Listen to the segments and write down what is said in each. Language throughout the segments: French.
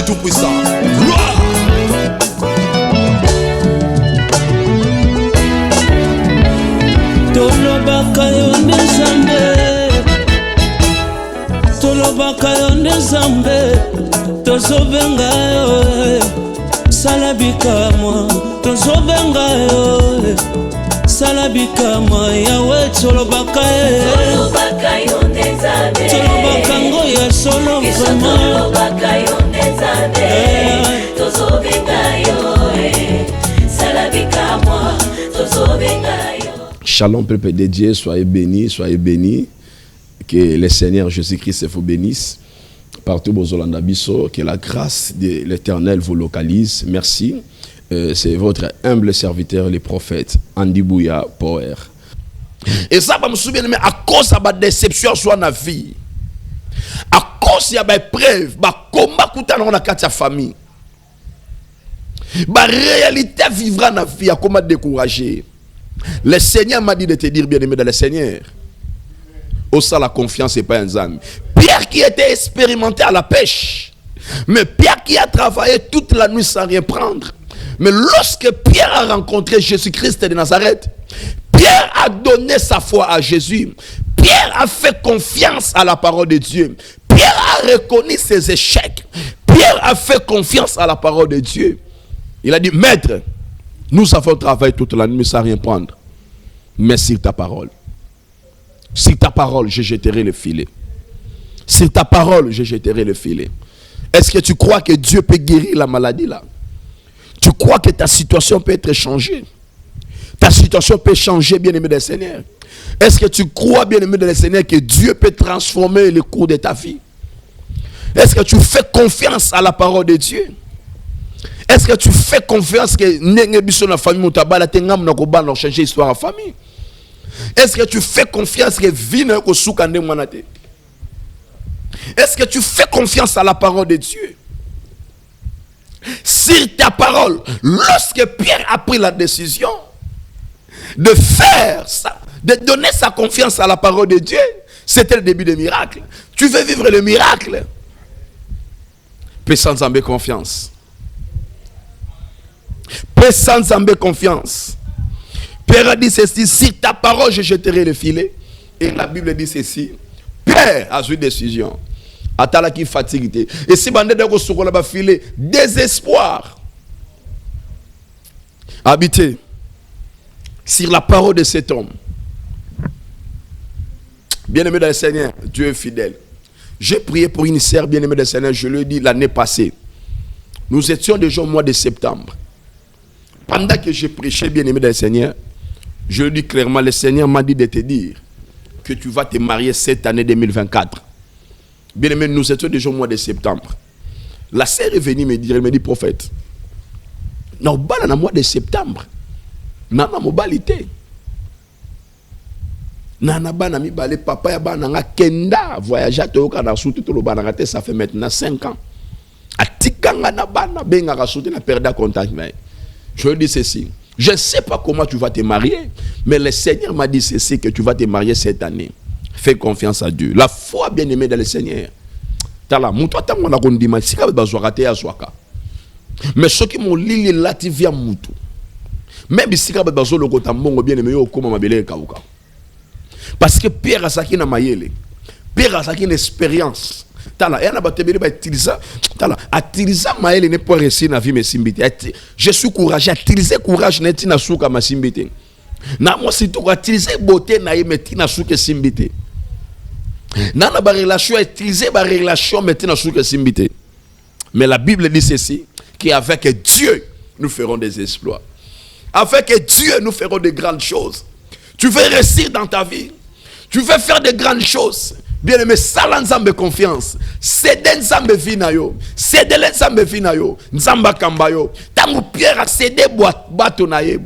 Tout-Puissant. Gloire. Tolobaka yonde Nzambe, tolobaka yonde Nzambe, tozobenga yo, salabika moi, tozobenga yo, salabika moi, Yahweh tolobaka ye, tolobaka yonde Nzambe, tolobaka ngo ya solo vraiment, tolobaka yonde Nzambe, tozobenga yo, salabika moi, tozobenga yo. Shalom peuple de Dieu, soyez bénis, soyez bénis. Que le Seigneur Jésus-Christ vous bénisse. Partout aux Olanda Bisso, que la grâce de l'Éternel vous localise. Merci. C'est votre humble serviteur, le prophète Andy Bouya Power. Et ça, je me souviens, mais à cause de la déception sur la vie, à cause de la preuve, comment on a la famille, la réalité vivra dans la vie, comment décourager. Le Seigneur m'a dit de te dire, bien-aimé dans le Seigneur, au ça la confiance n'est pas un âme. Pierre qui était expérimenté à la pêche, mais Pierre qui a travaillé toute la nuit sans rien prendre. Mais lorsque Pierre a rencontré Jésus-Christ de Nazareth, Pierre a donné sa foi à Jésus. Pierre a fait confiance à la parole de Dieu. Pierre a reconnu ses échecs. Pierre a fait confiance à la parole de Dieu. Il a dit, maître, nous avons travaillé toute la nuit sans rien prendre. Mais sur ta parole. Sur ta parole, je jetterai le filet. Sur ta parole, je jetterai le filet. Est-ce que tu crois que Dieu peut guérir la maladie là? Tu crois que ta situation peut être changée? Ta situation peut changer, bien-aimé du Seigneur. Est-ce que tu crois, bien-aimé du Seigneur, que Dieu peut transformer le cours de ta vie? Est-ce que tu fais confiance à la parole de Dieu? Est-ce que tu fais confiance que la famille Moutabala tengam na koba na changer histoire en famille? Est-ce que tu fais confiance que vine ko soukande manate? Est-ce que tu fais confiance à la parole de Dieu? Sur ta parole, lorsque Pierre a pris la décision de faire ça, de donner sa confiance à la parole de Dieu, c'était le début du miracle. Tu veux vivre le miracle? Paix sans Zambé confiance. Paix sans Zambé confiance. Pierre a dit ceci, si ta parole je jetterai le filet. Et la Bible dit ceci, Père a eu décision. Atala qui fatigué. Et si bande de ko la filet, désespoir. Habiter sur la parole de cet homme. Bien-aimé dans le Seigneur, Dieu est fidèle. J'ai prié pour une sœur bien-aimée dans le Seigneur, je lui ai dit l'année passée. Nous étions déjà au mois de septembre. Pendant que je prêchais bien-aimé dans le Seigneur, je lui dis clairement, le Seigneur m'a dit de te dire que tu vas te marier cette année 2024. Bien-aimé, nous étions déjà au mois de septembre. La sœur est venue me dire, elle me dit, prophète, nous sommes dans le mois de septembre. Nous sommes dans le Nana bana mi balé papa ya bana nga kenda voyage to kana souti to lo bana ngate ça fait maintenant 5 ans. Atikanga na bana benga ka souti na perda contact mais je dis ceci, je ne sais pas comment tu vas te marier mais le Seigneur m'a dit ceci que tu vas te marier cette année. Fais confiance à Dieu. La foi bien-aimée dans le Seigneur. Tala muto tango na kondima sika bazwaka te ya zwaka. Mais ceux qui m'ont lili lativia mutu. Même sika bazolo kota mbongo bien-aimé yo koma mabele kauka. Parce que Pierre a saki na mayele. Pierre a saki une expérience. Tala, yana batebeli ba utiliser. Tala, utiliser mayele n'est pas réussi na vie mais simbité. Je suis courageux, utiliser courage n'est na souka ma simbité. Na moi si tu utiliser beauté na yemeti na souka simbité. Na ba relation utiliser ba relation meti na souka simbité. Mais la Bible dit ceci, qu'avec Dieu nous ferons des exploits. Avec Dieu nous ferons de grandes choses. Tu veux réussir dans ta vie. Tu veux faire de grandes choses. Bien aimé, sala nzambe confiance. Cédez nzambe vinayo. Cédez nzambe vinayo. Nzamba kambayo. Tangu Pierre a cédé bato na ye.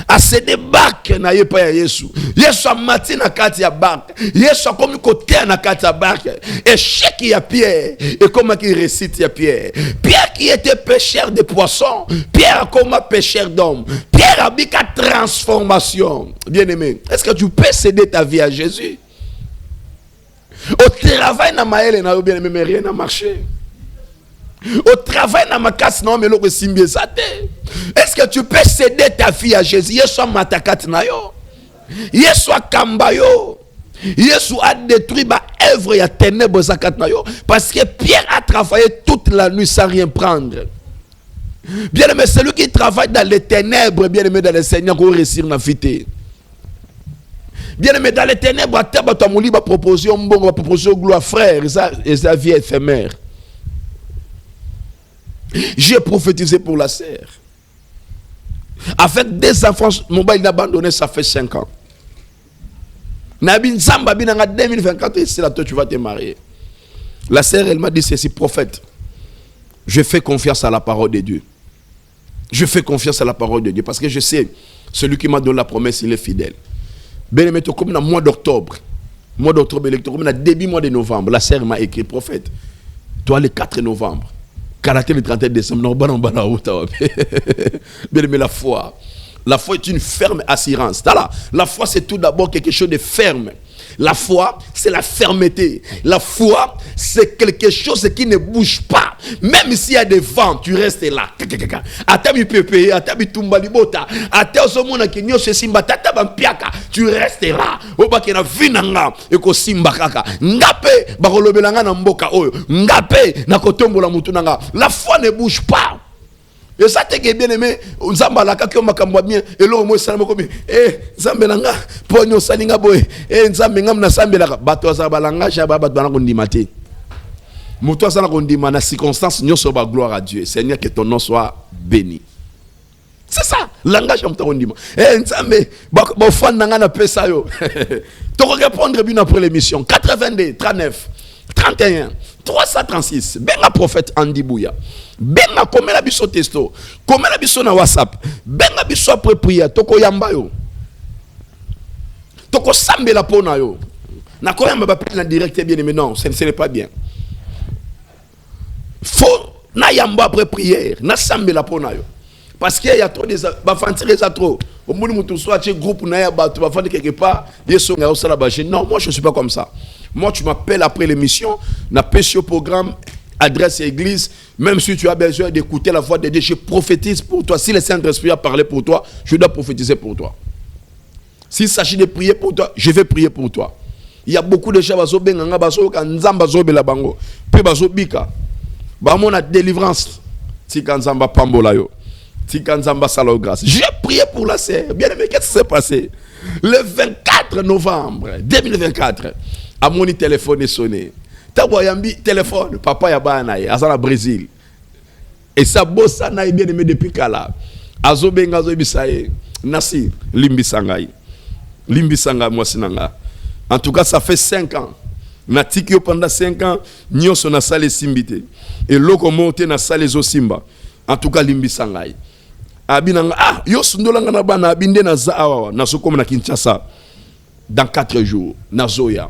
A cédé barque na ye pa ya Yesu. Yesu a mati na kati ya barque. Yesu a komi kote na kati ya barque. Échec ya Pierre. Et comment qu'il récite ya Pierre. Pierre qui était pêcheur de poissons. Pierre comme pêcheur d'hommes. Pierre a dit qu'à transformation. Bien aimé, est-ce que tu peux céder ta vie à Jésus? Au travail na maël na bien aimé mais rien n'a marché. Au travail, dans ma casse, non, mais l'autre simbi zate. Est-ce que tu peux céder ta fille à Jésus? Yeswa matakat na yo. Yeswa kamba yo. Yesu a détruit ma œuvre et a ténèbres zakat na yo. Parce que Pierre a travaillé toute la nuit sans rien prendre. Bien aimé, celui qui travaille dans les ténèbres, bien aimé dans le Seigneur, pour réussir ma vie. Bien aimé, dans les ténèbres, à terre, tu as mon libre proposition, bon, proposition gloire, frère, et sa vie éphémère. J'ai prophétisé pour la sœur. Avec des enfants, mon bail il a abandonné, ça fait 5 ans. Nabi Nzamba, en 2024, c'est là que tu vas te marier. La sœur, elle m'a dit ceci, prophète. Je fais confiance à la parole de Dieu. Je fais confiance à la parole de Dieu parce que je sais, celui qui m'a donné la promesse, il est fidèle. Bien aimé, comme dans le mois d'octobre, comme dans le début mois de novembre, la sœur m'a écrit, prophète, toi le 4 novembre, caractère le 31 décembre, non, bien aimé, la foi est une ferme assurance. La foi, c'est tout d'abord quelque chose de ferme. La foi, c'est la fermeté. La foi, c'est quelque chose qui ne bouge pas. Même s'il y a des vents, tu restes là. Tu restes là. La foi ne bouge pas. Et ça te bien aimé, Nzamba la ka kioma kambwa bien et lo mo salama ko bien Nzambe langa ponyo salinga boy Nzambe ngam na sambela bato za balanga shaba bato na ko ndimate moto za na ko ndima na circonstance nyoso ba gloire à Dieu. Seigneur, que ton nom soit béni. C'est ça langage am to ndima Nzambe ba fan nga na pesa yo to répondre bien après l'émission 82 39 31 336 benga prophète Andy Bouya benga komela biso testo komela biso na WhatsApp benga biso après prière toko yamba yo toko sambela pona yo na koyamba ba na direct bien mais non ce n'est pas bien. Faut na yamba après prière na sambela pona yo parce qu'il y a trop des ba fantirer ça trop au monde mutu soit chez groupe na ya ba tu va faire quelque part yeso nga osala ba non, moi je suis pas comme ça. Moi, tu m'appelles après l'émission, n'a pas sur programme, adresse église, même si tu as besoin d'écouter la voix de Dieu, je prophétise pour toi. Si le Saint-Esprit a parlé pour toi, je dois prophétiser pour toi. S'il s'agit de prier pour toi, je vais prier pour toi. Il y a beaucoup de gens qui ont la délivrance. J'ai prié pour la sœur. Bien aimé, qu'est-ce qui s'est passé? Le 24 novembre 2024, à mon téléphone est sonné. Taboyambi téléphone, papa yabana ya azana Brésil. Et ça bossa na bien aimé depuis kala. Azo benga zo bisaye. Nasi limbi sangai. Limbi sanga moi sinanga. En tout cas, ça fait 5 ans. Natikio pendant 5 ans, nyoso na sale simbité. Et loko monté na sale zo simba. En tout cas, limbi sangai. Abinanga yo sundolanga na bana abinde na zaawa na sokoma na Kinshasa dans 4 jours na zoya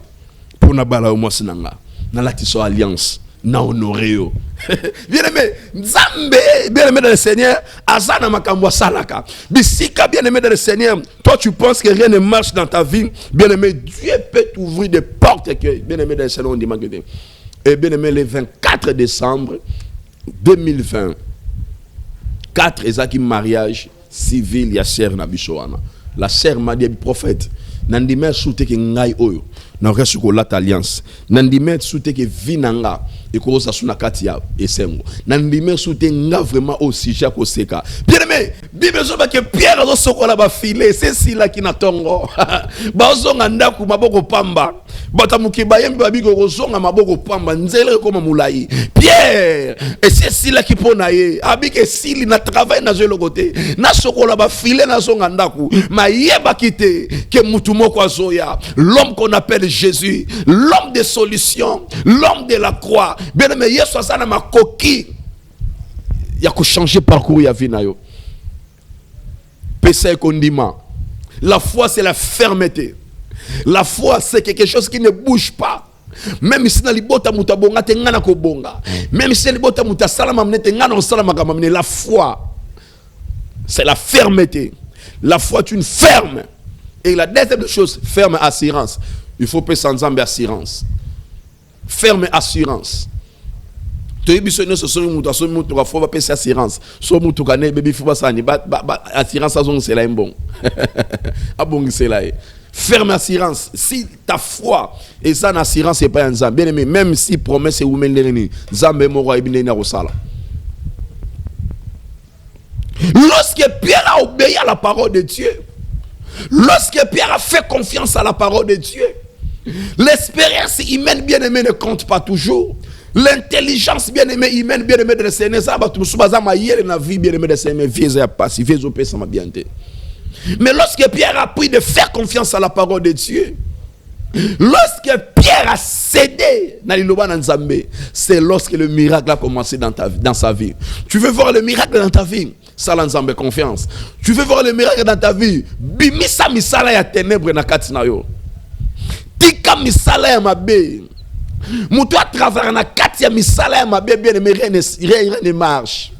pour na bala au mosinanga na latiso alliance na honoreo bien aimé Nzambe bien aimé dans le Seigneur azana makambo salaka bisika bien aimé dans le Seigneur. Toi tu penses que rien ne marche dans ta vie, bien aimé, Dieu peut t'ouvrir des portes que bien aimé dans le Seigneur on dit manqué. Et bien aimé, le 24 décembre 2020 4 ezaki mariage civil ya sœur na bisoana. La sœur m'a dit prophète nandime soute ke ngai oyo na resu ko lat alliance nandime soute ke vinanga e ko sa suna katia esengo nandime soute nga vraiment aussi Jacques Oseka. Bien aimé, Bible zo ba ke Pierre zo sokola ba filer c'est si là qui na tongo ba zonga ndaku maboko pamba bata mukiba yembi ba bigo ko zonga maboko pamba nzele ko mamulai Pierre et c'est si là qui pona ye abike sili na travail na zo le côté na sokola ba filer na zonga ndaku ma yeba kite ke mutu moko azoya l'homme qu'on appelle Jésus, l'homme des solutions, l'homme de la croix. Bien aimé, Yesu asana ma coquille. Il y a que changer parcours ya vie na yo. Pesa ekondima. La foi c'est la fermeté. La foi c'est quelque chose qui ne bouge pas. Même si na libota muta bonga te ngana ko bonga. Même si libota muta salama mnete ngana salama kama mne. La foi c'est la fermeté. La foi est une ferme. Et la deuxième chose, ferme assurance. Il faut pas sans assurance. Ferme assurance. Tu biso no so mutu ka faut pas assurance. So mutu ka ne bébé faut pas ça ni assurance azon c'est là bon. Abongi c'est là. Ferme assurance. Si ta foi et ça en assurance c'est pas un zam. Bien aimé, même si promesse est oumen lerni, zambe mo roi ibine na rosala. Lorsque Pierre a obéi à la parole de Dieu, lorsque Pierre a fait confiance à la parole de Dieu, l'expérience humaine bien-aimée ne compte pas toujours. L'intelligence bien-aimée humaine bien-aimée de le Seigneur, ça va tout ça ma hier na vie bien-aimée de Seigneur, vieux à passer, vieux au pays ça m'a bien été. Mais lorsque Pierre a pris de faire confiance à la parole de Dieu, lorsque Pierre a cédé dans l'Iloba Nzambe, c'est lorsque le miracle a commencé dans sa vie. Tu veux voir le miracle dans ta vie? Ça Nzambe confiance. Tu veux voir le miracle dans ta vie? Bimisa misala ya ténèbres na kati na yo. Tika misala ya mabe. Mutu a travaillé na kati ya misala ya mabe bien aimé rien ne marche.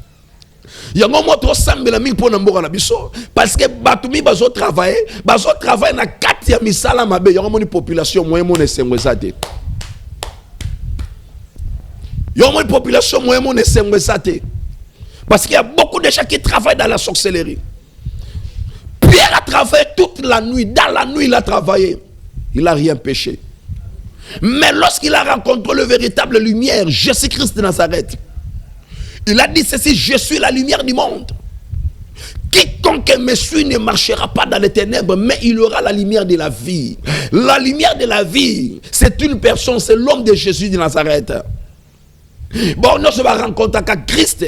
Yango moto sambela mingi pona mboka na biso parce que batumi bazo travailler na kati ya misala mabe yango moni population moyen mon esengwezate. Yango moni population moyen mon esengwezate. Parce qu'il y a beaucoup de gens qui travaillent dans la sorcellerie. Pierre a travaillé toute la nuit. Dans la nuit, il a travaillé. Il n'a rien péché. Mais lorsqu'il a rencontré le véritable lumière, Jésus-Christ de Nazareth, il a dit ceci: je suis la lumière du monde. Quiconque me suit ne marchera pas dans les ténèbres, mais il aura la lumière de la vie. La lumière de la vie, c'est une personne, c'est l'homme de Jésus de Nazareth. Bon, nous va rencontrer Christ.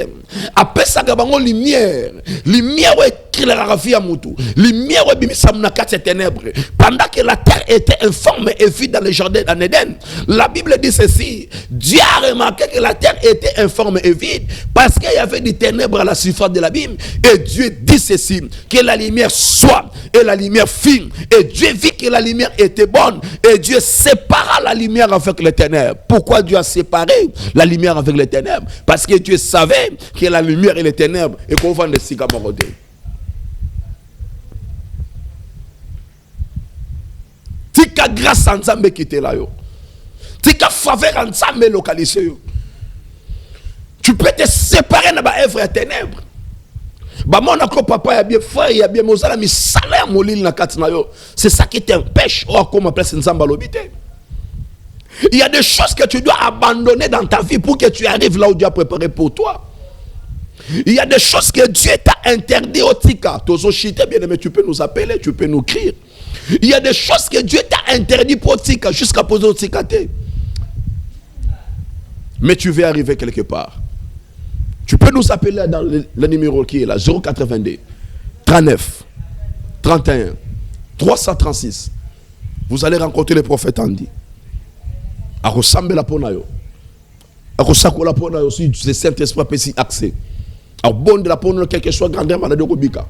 Après ça, il y a lumière. Lumière est la vie à Moutou. Lumière est ténèbres. Pendant que la terre était informe et vide dans le jardin d'en Éden, la Bible dit ceci: Dieu a remarqué que la terre était informe et vide parce qu'il y avait des ténèbres à la surface de l'abîme. Et Dieu dit ceci: que la lumière soit. Et la lumière fut. Et Dieu vit que la lumière était bonne. Et Dieu sépara la lumière avec les ténèbres. Pourquoi Dieu a séparé la lumière avec les ténèbres? Parce que Dieu savait que la lumière et les ténèbres et qu'on va de Sigamorode. Tika grâce à Nzambe qui était là yo. Tika faveur à Nzambe localisé yo. Tu peux te séparer de la œuvre et ténèbres. Bah mon accord papa y a bien frère y a bien mozala mi salaire molil na katina yo. C'est ça qui t'empêche oh comment place Nzamba lobité. Il y a des choses que tu dois abandonner dans ta vie pour que tu arrives là où Dieu a préparé pour toi. Il y a des choses que Dieu t'a interdit au tika. Tozo chité bien aimé, tu peux nous appeler, tu peux nous crier. Il y a des choses que Dieu t'a interdit pour tika jusqu'à poser au tika. Mais tu veux arriver quelque part. Tu peux nous appeler dans le numéro qui est là, 082 39 31 336. Vous allez rencontrer le prophète Andy. A ressembler la ponayo. A ressembler la ponayo si le Saint-Esprit peut s'y accès. A bon de la ponayo quelque chose grandeur malade de Bika.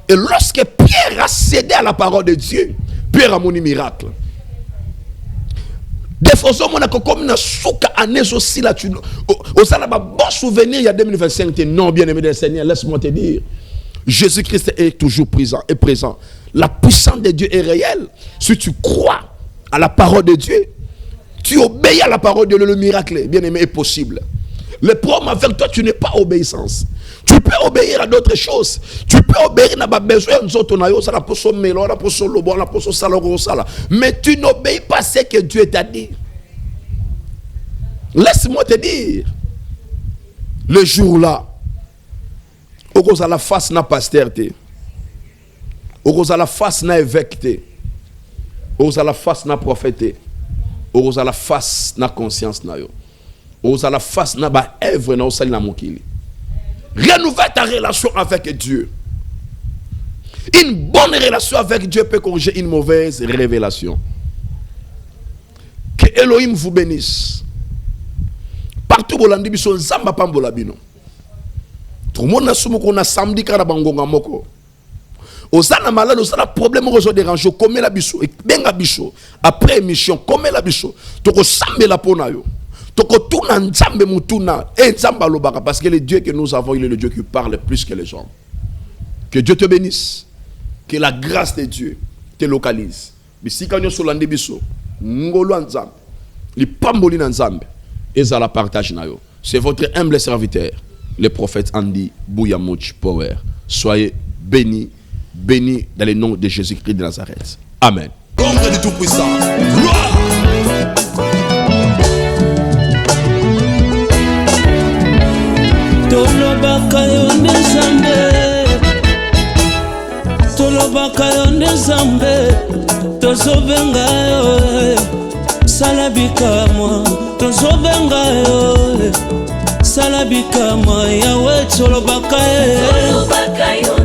Et lorsque Pierre a cédé à la parole de Dieu, Pierre a moni miracle. Des fois, on a comme une souka année aussi là. Au sein de bon souvenir, il y a 2025. Non, bien aimé des Seigneur, laisse-moi te dire. Jésus-Christ est toujours présent. La puissance de Dieu est réelle. Si tu crois à la parole de Dieu, tu obéis à la parole de Dieu, le miracle, bien aimé, est possible. Le problème avec toi, tu n'es pas obéissance. Tu peux obéir à d'autres choses. Tu peux obéir à ma besoin, mais tu n'obéis pas à ce que Dieu t'a dit. Laisse-moi te dire, le jour-là, au à la face na pasteur, au à la face na évêque, au à la face na prophète, au à la face na conscience na yo. Aux à la face na ba œuvre na osali na mokili. Renouvelle ta relation avec Dieu. Une bonne relation avec Dieu peut corriger une mauvaise révélation. Que Elohim vous bénisse. Partout bolandi biso nzamba pambola bino. Tout le monde na sumu ko na samedi kana bangonga moko. Osana malade, osana problème ozo dérange comme la biso et benga biso après émission comme la biso. Toko sambela pona yo. Parce que le Dieu que nous avons, il est le Dieu qui parle plus que les gens. Que Dieu te bénisse. Que la grâce de Dieu te localise. Mais si quand nous sommes biso, ngolo nzambe, li pamboli nzambe, ezala partage na yo. C'est votre humble serviteur, le prophète Andy Bouyamouch Power. Soyez bénis, bénis dans le nom de Jésus-Christ de Nazareth. Amen. L'ombre du Tout-Puissant. Gloire. Tolobaka yo Nzambe, tolobaka yo Nzambe, tozobenga yo, salabika moi, tozobenga yo, salabika moi, Yahweh tolobaka yo. Tolobaka yo